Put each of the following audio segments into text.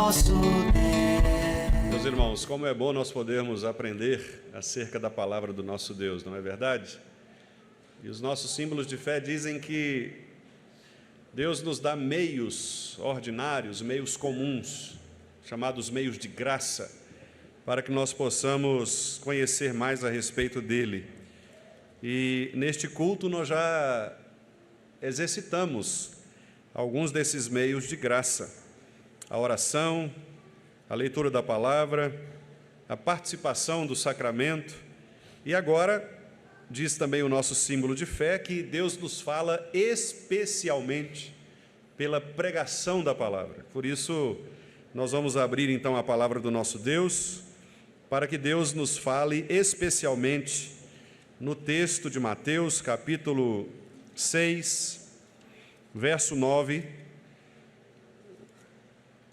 nosso Deus. Meus irmãos, como é bom nós podermos aprender acerca da palavra do nosso Deus, não é verdade? E os nossos símbolos de fé dizem que Deus nos dá meios ordinários, meios comuns, chamados meios de graça, para que nós possamos conhecer mais a respeito dele. E neste culto nós já exercitamos alguns desses meios de graça: a oração, a leitura da palavra, a participação do sacramento. E agora, diz também o nosso símbolo de fé, que Deus nos fala especialmente pela pregação da palavra. Por isso, nós vamos abrir então a palavra do nosso Deus, para que Deus nos fale especialmente no texto de Mateus, capítulo 6, verso 9.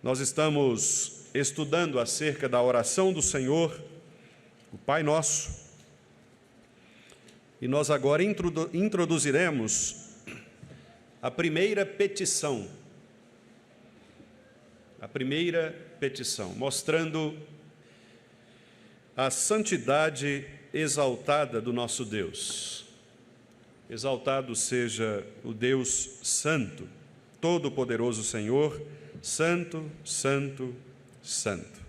Nós estamos estudando acerca da oração do Senhor, o Pai Nosso, e nós agora introduziremos a primeira petição, mostrando a santidade exaltada do nosso Deus. Exaltado seja o Deus Santo, Todo-Poderoso Senhor, Santo, Santo, Santo.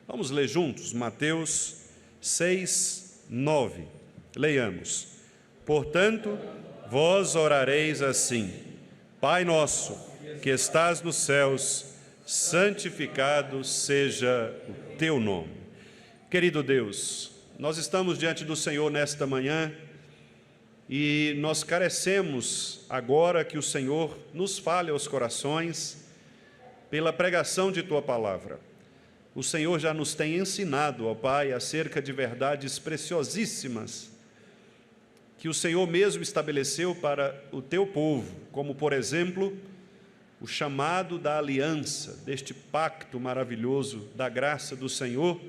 Vamos ler juntos Mateus 6, 9. Leiamos. Portanto, vós orareis assim: Pai nosso, que estás nos céus, santificado seja o teu nome. Querido Deus, nós estamos diante do Senhor nesta manhã e nós carecemos agora que o Senhor nos fale aos corações pela pregação de Tua palavra. O Senhor já nos tem ensinado, ó Pai, acerca de verdades preciosíssimas que o Senhor mesmo estabeleceu para o Teu povo, como, por exemplo, o chamado da aliança, deste pacto maravilhoso da graça do Senhor,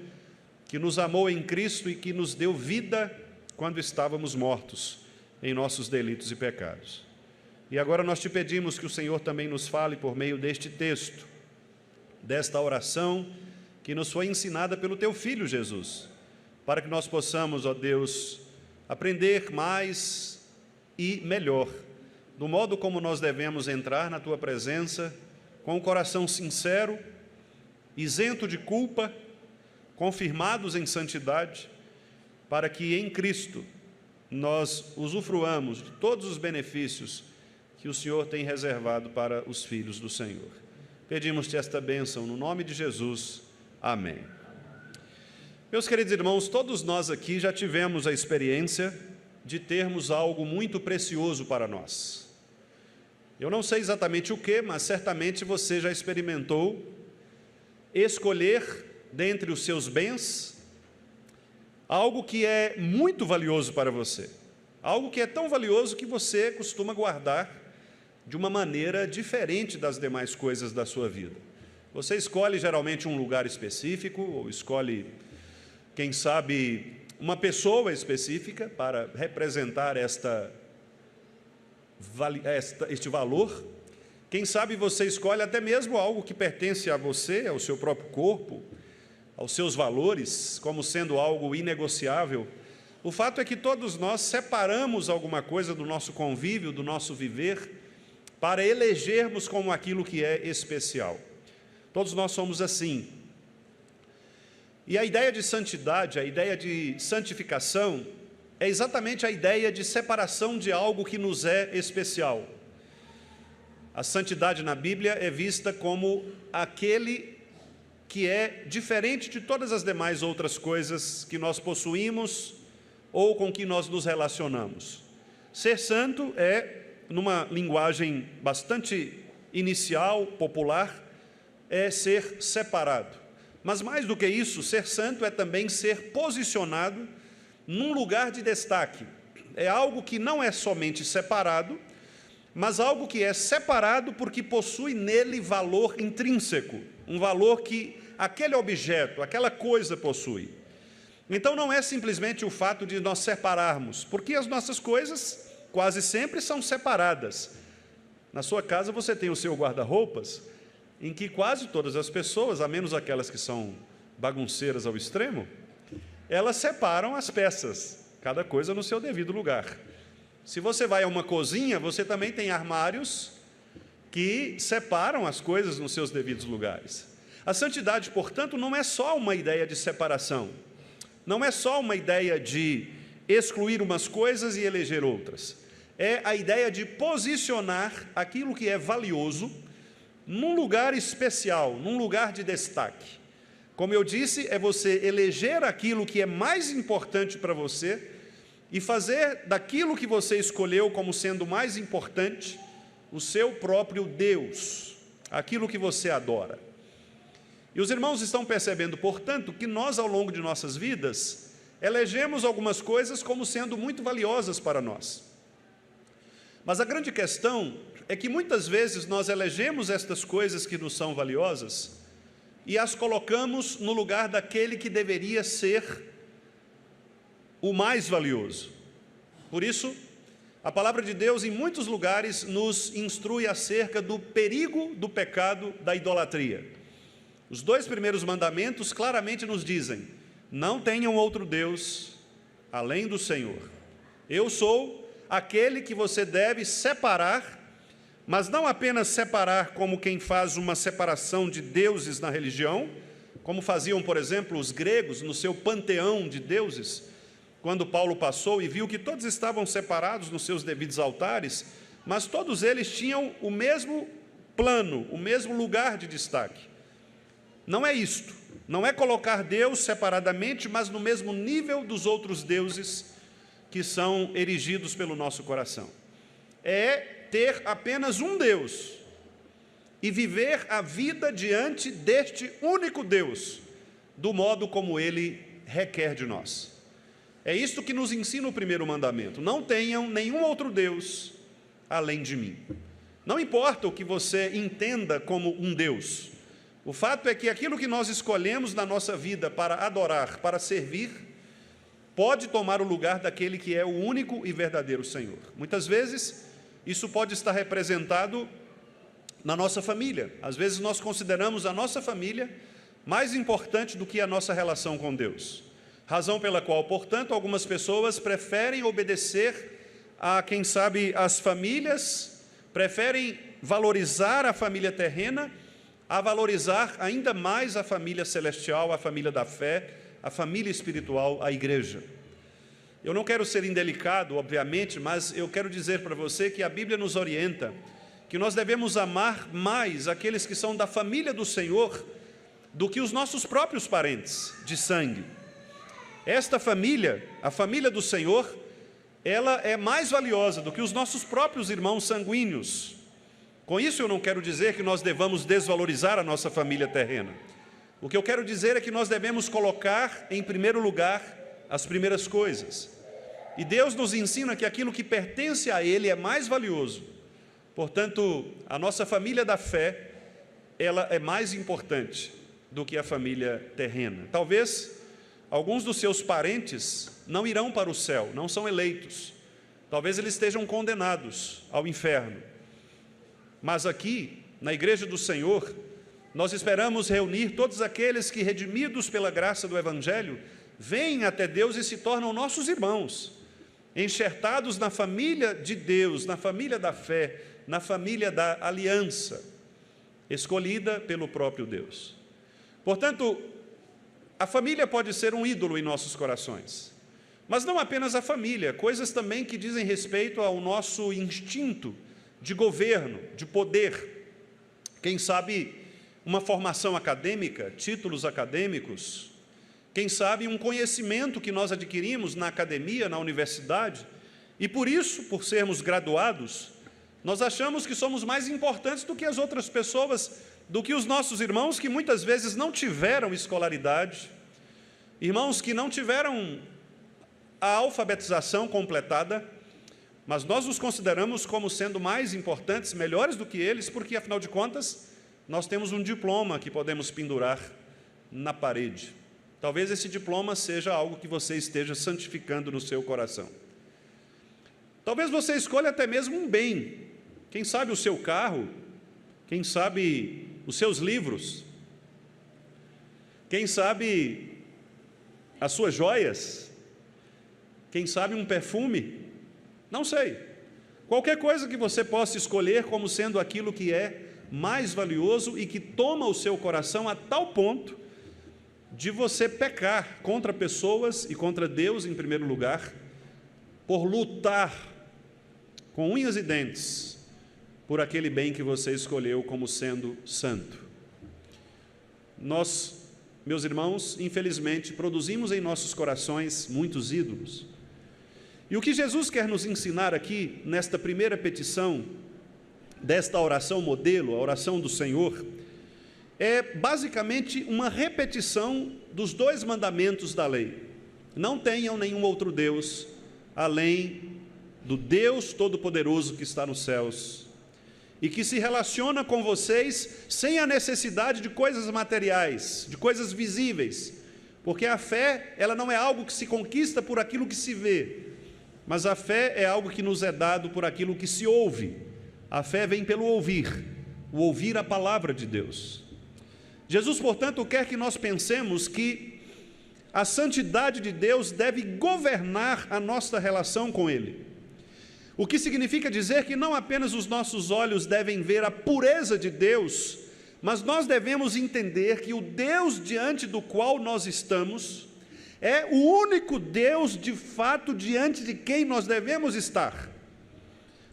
que nos amou em Cristo e que nos deu vida quando estávamos mortos em nossos delitos e pecados. E agora nós te pedimos que o Senhor também nos fale por meio deste texto, desta oração que nos foi ensinada pelo Teu Filho Jesus, para que nós possamos, ó Deus, aprender mais e melhor do modo como nós devemos entrar na Tua presença com o coração sincero, isento de culpa, confirmados em santidade, para que em Cristo nós usufruamos de todos os benefícios que o Senhor tem reservado para os filhos do Senhor. Pedimos-te esta bênção no nome de Jesus. Amém. Meus queridos irmãos, todos nós aqui já tivemos a experiência de termos algo muito precioso para nós. Eu não sei exatamente o que, mas certamente você já experimentou escolher dentre os seus bens algo que é muito valioso para você, algo que é tão valioso que você costuma guardar de uma maneira diferente das demais coisas da sua vida. Você escolhe geralmente um lugar específico, ou escolhe, quem sabe, uma pessoa específica para representar este valor. Quem sabe você escolhe até mesmo algo que pertence a você, ao seu próprio corpo, aos seus valores, como sendo algo inegociável. O fato é que todos nós separamos alguma coisa do nosso convívio, do nosso viver, para elegermos como aquilo que é especial. Todos nós somos assim. E a ideia de santidade, a ideia de santificação, é exatamente a ideia de separação de algo que nos é especial. A santidade na Bíblia é vista como aquele que é diferente de todas as demais outras coisas que nós possuímos ou com que nós nos relacionamos. Ser santo é, numa linguagem bastante inicial, popular, é ser separado. Mas mais do que isso, ser santo é também ser posicionado num lugar de destaque. É algo que não é somente separado, mas algo que é separado porque possui nele valor intrínseco, um valor que aquele objeto, aquela coisa possui. Então não é simplesmente o fato de nós separarmos, porque as nossas coisas quase sempre são separadas. Na sua casa você tem o seu guarda-roupas, em que quase todas as pessoas, a menos aquelas que são bagunceiras ao extremo, elas separam as peças, cada coisa no seu devido lugar. Se você vai a uma cozinha, você também tem armários que separam as coisas nos seus devidos lugares. A santidade, portanto, não é só uma ideia de separação, não é só uma ideia de excluir umas coisas e eleger outras. É a ideia de posicionar aquilo que é valioso num lugar especial, num lugar de destaque. Como eu disse, é você eleger aquilo que é mais importante para você e fazer daquilo que você escolheu como sendo mais importante o seu próprio Deus, aquilo que você adora. E os irmãos estão percebendo, portanto, que nós, ao longo de nossas vidas, elegemos algumas coisas como sendo muito valiosas para nós. Mas a grande questão é que muitas vezes nós elegemos estas coisas que nos são valiosas e as colocamos no lugar daquele que deveria ser o mais valioso. Por isso, a palavra de Deus em muitos lugares nos instrui acerca do perigo do pecado da idolatria. Os 2 primeiros mandamentos claramente nos dizem: não tenham outro Deus além do Senhor. Eu sou aquele que você deve separar, mas não apenas separar como quem faz uma separação de deuses na religião, como faziam, por exemplo, os gregos no seu panteão de deuses, quando Paulo passou e viu que todos estavam separados nos seus devidos altares, mas todos eles tinham o mesmo plano, o mesmo lugar de destaque. Não é isto, não é colocar Deus separadamente, mas no mesmo nível dos outros deuses que são erigidos pelo nosso coração. É ter apenas um Deus e viver a vida diante deste único Deus, do modo como Ele requer de nós. É isto que nos ensina o primeiro mandamento: não tenham nenhum outro Deus além de mim. Não importa o que você entenda como um Deus, o fato é que aquilo que nós escolhemos na nossa vida para adorar, para servir, pode tomar o lugar daquele que é o único e verdadeiro Senhor. Muitas vezes, isso pode estar representado na nossa família. Às vezes nós consideramos a nossa família mais importante do que a nossa relação com Deus. Razão pela qual, portanto, algumas pessoas preferem obedecer a, quem sabe, as famílias, preferem valorizar a família terrena, a valorizar ainda mais a família celestial, a família da fé, a família espiritual, a igreja. Eu não quero ser indelicado, obviamente, mas eu quero dizer para você que a Bíblia nos orienta que nós devemos amar mais aqueles que são da família do Senhor do que os nossos próprios parentes de sangue. Esta família, a família do Senhor, ela é mais valiosa do que os nossos próprios irmãos sanguíneos. Com isso eu não quero dizer que nós devamos desvalorizar a nossa família terrena. O que eu quero dizer é que nós devemos colocar em primeiro lugar as primeiras coisas. E Deus nos ensina que aquilo que pertence a Ele é mais valioso. Portanto, a nossa família da fé, ela é mais importante do que a família terrena. Talvez alguns dos seus parentes não irão para o céu, não são eleitos. Talvez eles estejam condenados ao inferno. Mas aqui, na igreja do Senhor, nós esperamos reunir todos aqueles que, redimidos pela graça do Evangelho, vêm até Deus e se tornam nossos irmãos, enxertados na família de Deus, na família da fé, na família da aliança, escolhida pelo próprio Deus. Portanto, a família pode ser um ídolo em nossos corações, mas não apenas a família, coisas também que dizem respeito ao nosso instinto de governo, de poder, quem sabe uma formação acadêmica, títulos acadêmicos, quem sabe um conhecimento que nós adquirimos na academia, na universidade, e por isso, por sermos graduados, nós achamos que somos mais importantes do que as outras pessoas, do que os nossos irmãos que muitas vezes não tiveram escolaridade, irmãos que não tiveram a alfabetização completada, mas nós nos consideramos como sendo mais importantes, melhores do que eles, porque, afinal de contas, nós temos um diploma que podemos pendurar na parede. Talvez esse diploma seja algo que você esteja santificando no seu coração. Talvez você escolha até mesmo um bem, quem sabe o seu carro, quem sabe os seus livros, quem sabe as suas joias, quem sabe um perfume, não sei. Qualquer coisa que você possa escolher como sendo aquilo que é mais valioso e que toma o seu coração a tal ponto de você pecar contra pessoas e contra Deus em primeiro lugar, por lutar com unhas e dentes por aquele bem que você escolheu como sendo santo. Nós, meus irmãos, infelizmente, produzimos em nossos corações muitos ídolos. E o que Jesus quer nos ensinar aqui, nesta primeira petição, desta oração modelo, a oração do Senhor, é basicamente uma repetição dos 2 mandamentos da lei. Não tenham nenhum outro Deus, além do Deus Todo-Poderoso que está nos céus, e que se relaciona com vocês sem a necessidade de coisas materiais, de coisas visíveis, porque a fé, ela não é algo que se conquista por aquilo que se vê, mas a fé é algo que nos é dado por aquilo que se ouve. A fé vem pelo ouvir, o ouvir a palavra de Deus. Jesus, portanto, quer que nós pensemos que a santidade de Deus deve governar a nossa relação com Ele. O que significa dizer que não apenas os nossos olhos devem ver a pureza de Deus, mas nós devemos entender que o Deus diante do qual nós estamos é o único Deus de fato diante de quem nós devemos estar.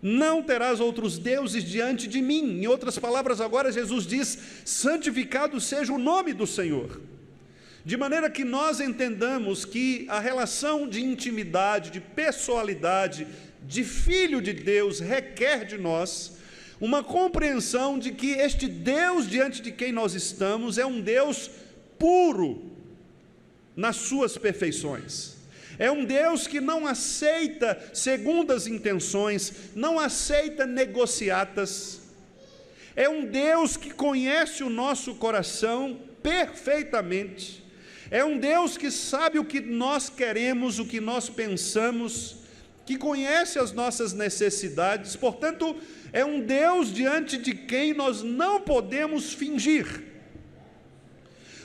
Não terás outros deuses diante de mim. Em outras palavras, agora Jesus diz: santificado seja o nome do Senhor. De maneira que nós entendamos que a relação de intimidade, de pessoalidade, de filho de Deus requer de nós uma compreensão de que este Deus diante de quem nós estamos é um Deus puro nas suas perfeições. É um Deus que não aceita segundas intenções, não aceita negociatas. É um Deus que conhece o nosso coração perfeitamente. É um Deus que sabe o que nós queremos, o que nós pensamos, que conhece as nossas necessidades. Portanto, é um Deus diante de quem nós não podemos fingir.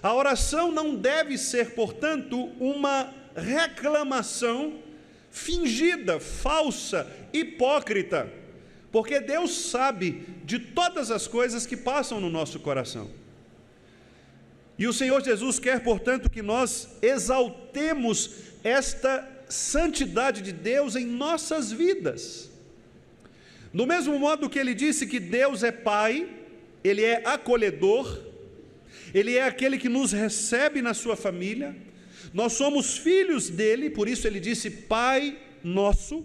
A oração não deve ser, portanto, uma reclamação fingida, falsa, hipócrita, porque Deus sabe de todas as coisas que passam no nosso coração. E o Senhor Jesus quer, portanto, que nós exaltemos esta santidade de Deus em nossas vidas. Do mesmo modo que ele disse que Deus é Pai, Ele é acolhedor, Ele é aquele que nos recebe na sua família, nós somos filhos dEle, por isso Ele disse Pai nosso.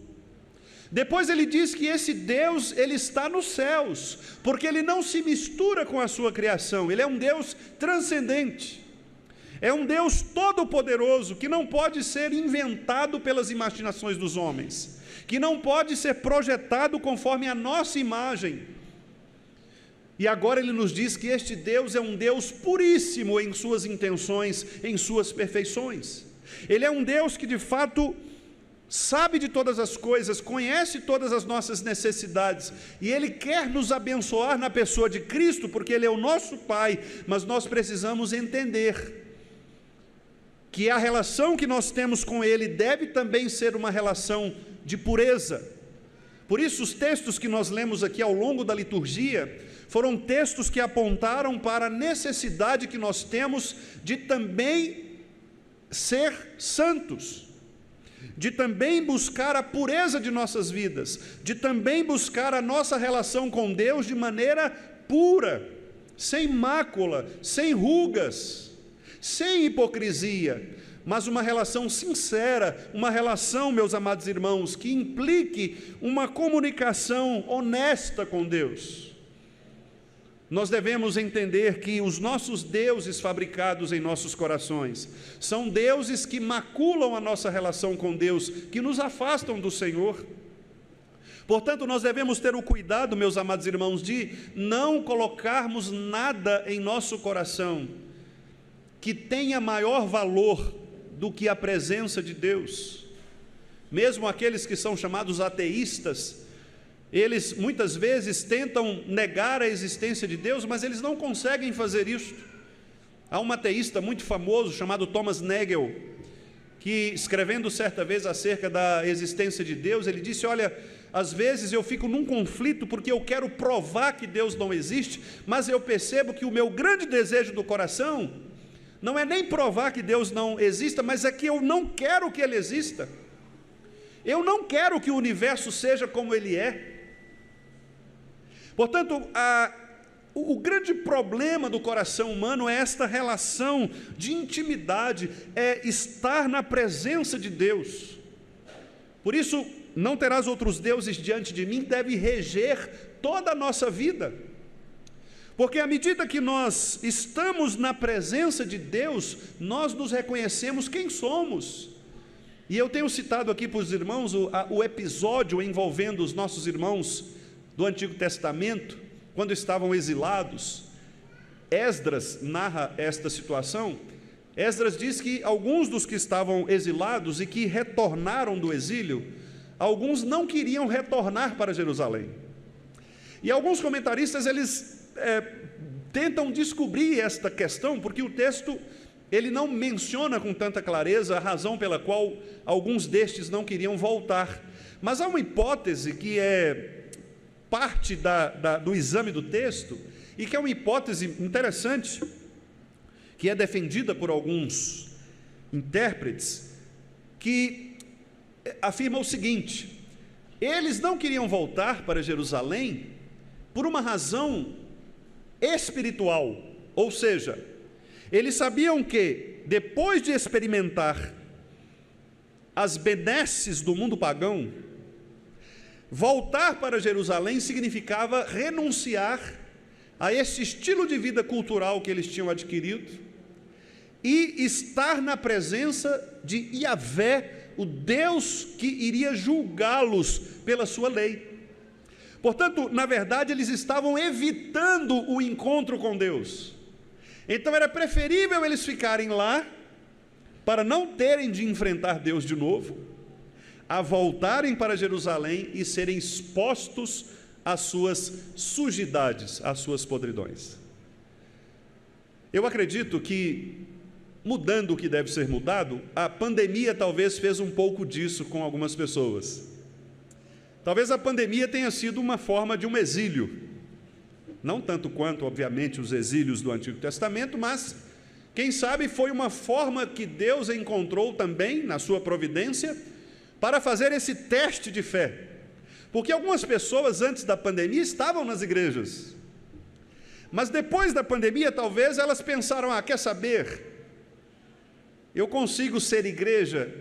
Depois Ele diz que esse Deus, Ele está nos céus, porque Ele não se mistura com a sua criação, Ele é um Deus transcendente. É um Deus todo-poderoso, que não pode ser inventado pelas imaginações dos homens, que não pode ser projetado conforme a nossa imagem. E agora Ele nos diz que este Deus é um Deus puríssimo em suas intenções, em suas perfeições. Ele é um Deus que de fato sabe de todas as coisas, conhece todas as nossas necessidades, e Ele quer nos abençoar na pessoa de Cristo, porque Ele é o nosso Pai, mas nós precisamos entender que a relação que nós temos com Ele deve também ser uma relação de pureza. Por isso, os textos que nós lemos aqui ao longo da liturgia foram textos que apontaram para a necessidade que nós temos de também ser santos, de também buscar a pureza de nossas vidas, de também buscar a nossa relação com Deus de maneira pura, sem mácula, sem rugas, sem hipocrisia, mas uma relação sincera, uma relação, meus amados irmãos, que implique uma comunicação honesta com Deus. Nós devemos entender que os nossos deuses fabricados em nossos corações são deuses que maculam a nossa relação com Deus, que nos afastam do Senhor. Portanto, nós devemos ter o cuidado, meus amados irmãos, de não colocarmos nada em nosso coração que tenha maior valor do que a presença de Deus. Mesmo aqueles que são chamados ateístas, Eles muitas vezes tentam negar a existência de Deus, mas eles não conseguem fazer isso. Há um ateísta muito famoso chamado Thomas Nagel, que escrevendo certa vez acerca da existência de Deus, ele disse: olha, às vezes eu fico num conflito porque eu quero provar que Deus não existe, mas eu percebo que o meu grande desejo do coração não é nem provar que Deus não exista, mas é que eu não quero que Ele exista. Eu não quero que o universo seja como ele é. Portanto, o grande problema do coração humano é esta relação de intimidade, é estar na presença de Deus. Por isso, não terás outros deuses diante de mim, deve reger toda a nossa vida. Porque à medida que nós estamos na presença de Deus, nós nos reconhecemos quem somos. E eu tenho citado aqui para os irmãos o episódio envolvendo os nossos irmãos do Antigo Testamento, quando estavam exilados. Esdras narra esta situação. Esdras diz que alguns dos que estavam exilados e que retornaram do exílio, alguns não queriam retornar para Jerusalém. E alguns comentaristas, eles tentam descobrir esta questão, porque o texto, ele não menciona com tanta clareza a razão pela qual alguns destes não queriam voltar. Mas há uma hipótese que é parte do exame do texto, e que é uma hipótese interessante, que é defendida por alguns intérpretes, que afirma o seguinte: eles não queriam voltar para Jerusalém por uma razão espiritual, ou seja, eles sabiam que depois de experimentar as benesses do mundo pagão, voltar para Jerusalém significava renunciar a esse estilo de vida cultural que eles tinham adquirido e estar na presença de Yahvé, o Deus que iria julgá-los pela sua lei. Portanto, na verdade, eles estavam evitando o encontro com Deus. Então era preferível eles ficarem lá, para não terem de enfrentar Deus de novo, a voltarem para Jerusalém e serem expostos às suas sujidades, às suas podridões. Eu acredito que, mudando o que deve ser mudado, a pandemia talvez fez um pouco disso com algumas pessoas. Talvez a pandemia tenha sido uma forma de um exílio, não tanto quanto, obviamente, os exílios do Antigo Testamento, mas, quem sabe, foi uma forma que Deus encontrou também, na sua providência, para fazer esse teste de fé. Porque algumas pessoas, antes da pandemia, estavam nas igrejas, mas depois da pandemia, talvez elas pensaram: quer saber? Eu consigo ser igreja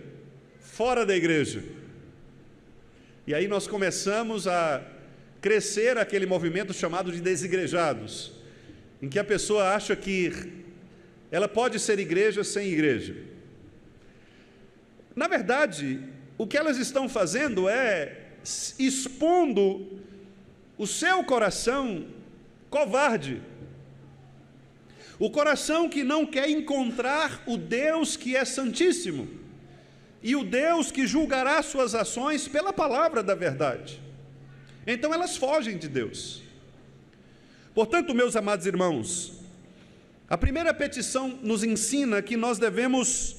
fora da igreja. E aí nós começamos a crescer aquele movimento chamado de desigrejados, em que a pessoa acha que ela pode ser igreja sem igreja. Na verdade, o que elas estão fazendo é expondo o seu coração covarde, o coração que não quer encontrar o Deus que é santíssimo, e o Deus que julgará suas ações pela palavra da verdade. Então elas fogem de Deus. Portanto, meus amados irmãos, a primeira petição nos ensina que nós devemos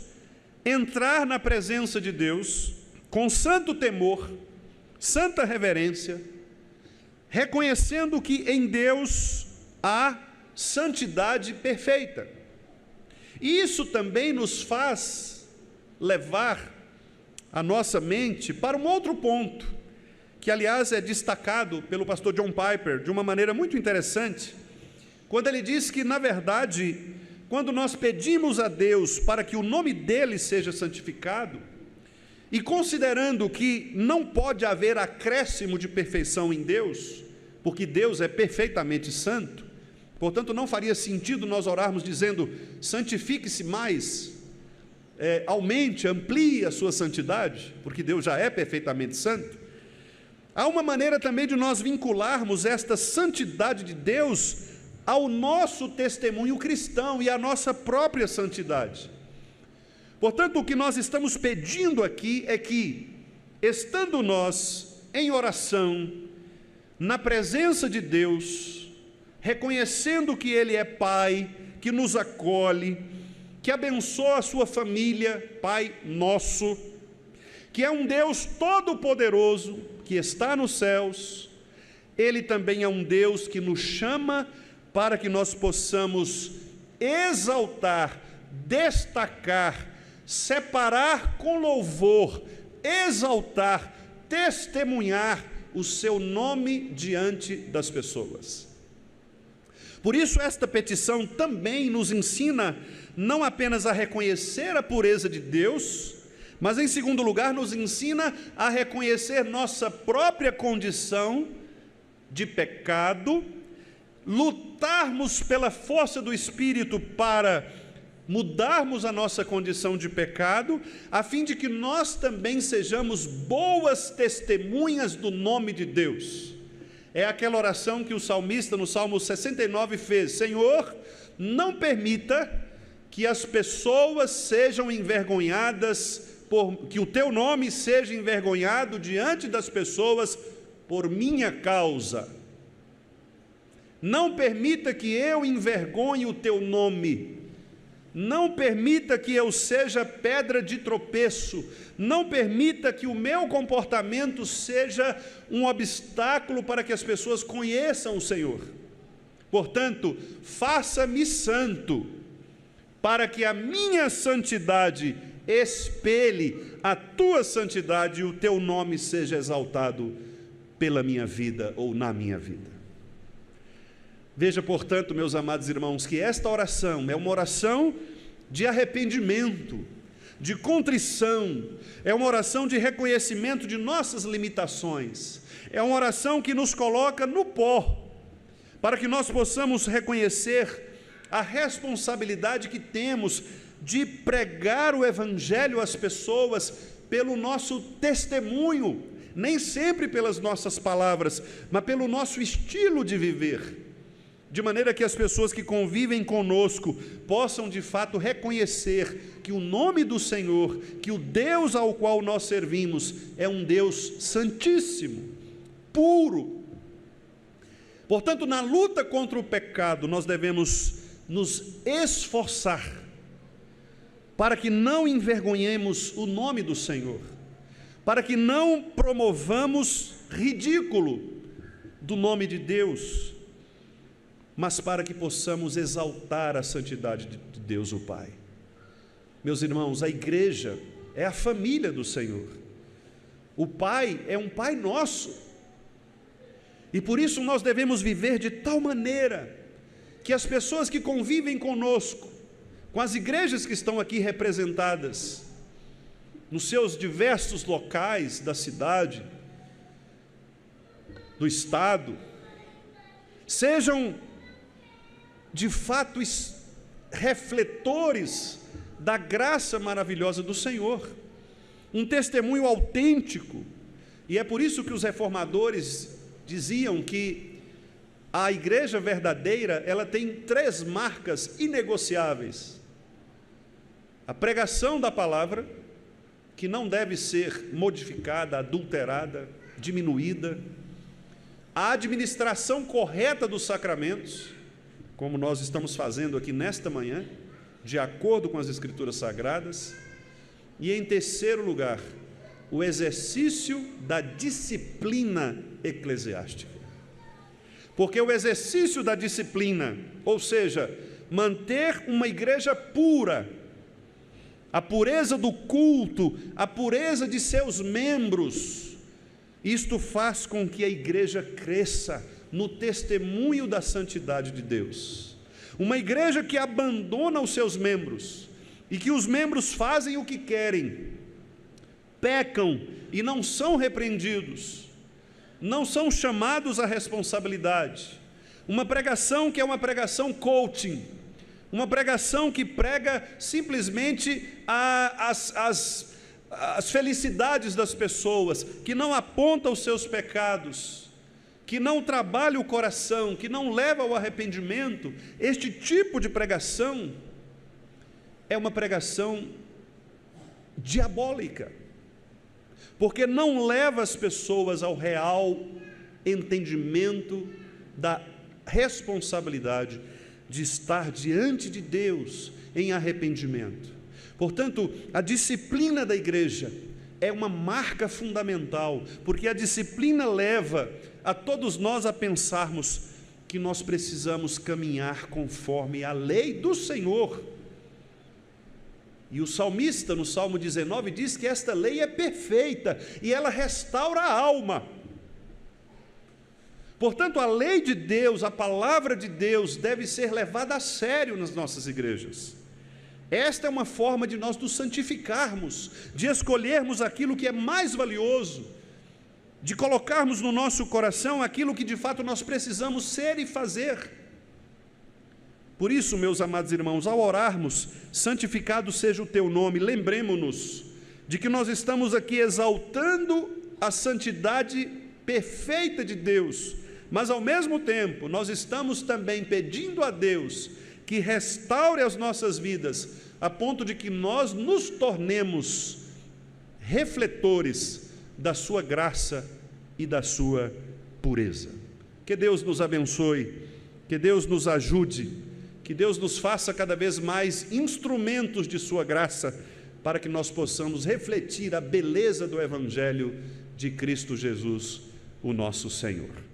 entrar na presença de Deus com santo temor, santa reverência, reconhecendo que em Deus há santidade perfeita. E isso também nos faz levar a nossa mente para um outro ponto, que aliás é destacado pelo pastor John Piper de uma maneira muito interessante, quando ele diz que, na verdade, quando nós pedimos a Deus para que o nome dele seja santificado, e considerando que não pode haver acréscimo de perfeição em Deus, porque Deus é perfeitamente santo, portanto não faria sentido nós orarmos dizendo: santifique-se mais, aumente, amplie a sua santidade, porque Deus já é perfeitamente santo. Há uma maneira também de nós vincularmos esta santidade de Deus ao nosso testemunho cristão e à nossa própria santidade. Portanto, o que nós estamos pedindo aqui é que, estando nós em oração, na presença de Deus, reconhecendo que Ele é Pai, que nos acolhe, que abençoa a sua família, Pai nosso, que é um Deus todo-poderoso, que está nos céus. Ele também é um Deus que nos chama para que nós possamos exaltar, destacar, separar com louvor, exaltar, testemunhar o seu nome diante das pessoas. Por isso esta petição também nos ensina não apenas a reconhecer a pureza de Deus, mas em segundo lugar nos ensina a reconhecer nossa própria condição de pecado, lutarmos pela força do Espírito para mudarmos a nossa condição de pecado, a fim de que nós também sejamos boas testemunhas do nome de Deus. É aquela oração que o salmista no Salmo 69 fez: Senhor, não permita que as pessoas sejam envergonhadas, que o teu nome seja envergonhado diante das pessoas por minha causa. Não permita que eu envergonhe o teu nome. Não permita que eu seja pedra de tropeço. Não permita que o meu comportamento seja um obstáculo para que as pessoas conheçam o Senhor. Portanto, faça-me santo, para que a minha santidade espelhe a tua santidade e o teu nome seja exaltado pela minha vida ou na minha vida. Veja, portanto, meus amados irmãos, que esta oração é uma oração de arrependimento, de contrição, é uma oração de reconhecimento de nossas limitações, é uma oração que nos coloca no pó, para que nós possamos reconhecer a responsabilidade que temos de pregar o Evangelho às pessoas pelo nosso testemunho, nem sempre pelas nossas palavras, mas pelo nosso estilo de viver, de maneira que as pessoas que convivem conosco possam de fato reconhecer que o nome do Senhor, que o Deus ao qual nós servimos é um Deus santíssimo, puro. Portanto, na luta contra o pecado, nós devemos nos esforçar para que não envergonhemos o nome do Senhor, para que não promovamos ridículo do nome de Deus, mas para que possamos exaltar a santidade de Deus o Pai. Meus irmãos, a igreja é a família do Senhor. O Pai é um Pai nosso. E por isso nós devemos viver de tal maneira que as pessoas que convivem conosco, com as igrejas que estão aqui representadas, nos seus diversos locais da cidade, do estado, sejam de fato refletores da graça maravilhosa do Senhor, um testemunho autêntico. E é por isso que os reformadores diziam que a igreja verdadeira, ela tem 3 marcas inegociáveis: a pregação da palavra, que não deve ser modificada, adulterada, diminuída; a administração correta dos sacramentos, como nós estamos fazendo aqui nesta manhã, de acordo com as Escrituras Sagradas; e em terceiro lugar, o exercício da disciplina eclesiástica. Porque o exercício da disciplina, ou seja, manter uma igreja pura, a pureza do culto, a pureza de seus membros, isto faz com que a igreja cresça no testemunho da santidade de Deus. Uma igreja que abandona os seus membros, e que os membros fazem o que querem, pecam e não são repreendidos, não são chamados à responsabilidade. Uma pregação que é uma pregação coaching, uma pregação que prega simplesmente as felicidades das pessoas, que não aponta os seus pecados, que não trabalha o coração, que não leva ao arrependimento. Este tipo de pregação é uma pregação diabólica, porque não leva as pessoas ao real entendimento da responsabilidade de estar diante de Deus em arrependimento. Portanto, a disciplina da igreja é uma marca fundamental, porque a disciplina leva a todos nós a pensarmos que nós precisamos caminhar conforme a lei do Senhor. E o salmista, no Salmo 19, diz que esta lei é perfeita e ela restaura a alma. Portanto, a lei de Deus, a palavra de Deus, deve ser levada a sério nas nossas igrejas. Esta é uma forma de nós nos santificarmos, de escolhermos aquilo que é mais valioso, de colocarmos no nosso coração aquilo que de fato nós precisamos ser e fazer. Por isso, meus amados irmãos, ao orarmos, santificado seja o teu nome, lembremo-nos de que nós estamos aqui exaltando a santidade perfeita de Deus, mas ao mesmo tempo nós estamos também pedindo a Deus que restaure as nossas vidas, a ponto de que nós nos tornemos refletores da sua graça e da sua pureza. Que Deus nos abençoe, que Deus nos ajude, que Deus nos faça cada vez mais instrumentos de sua graça, para que nós possamos refletir a beleza do Evangelho de Cristo Jesus, o nosso Senhor.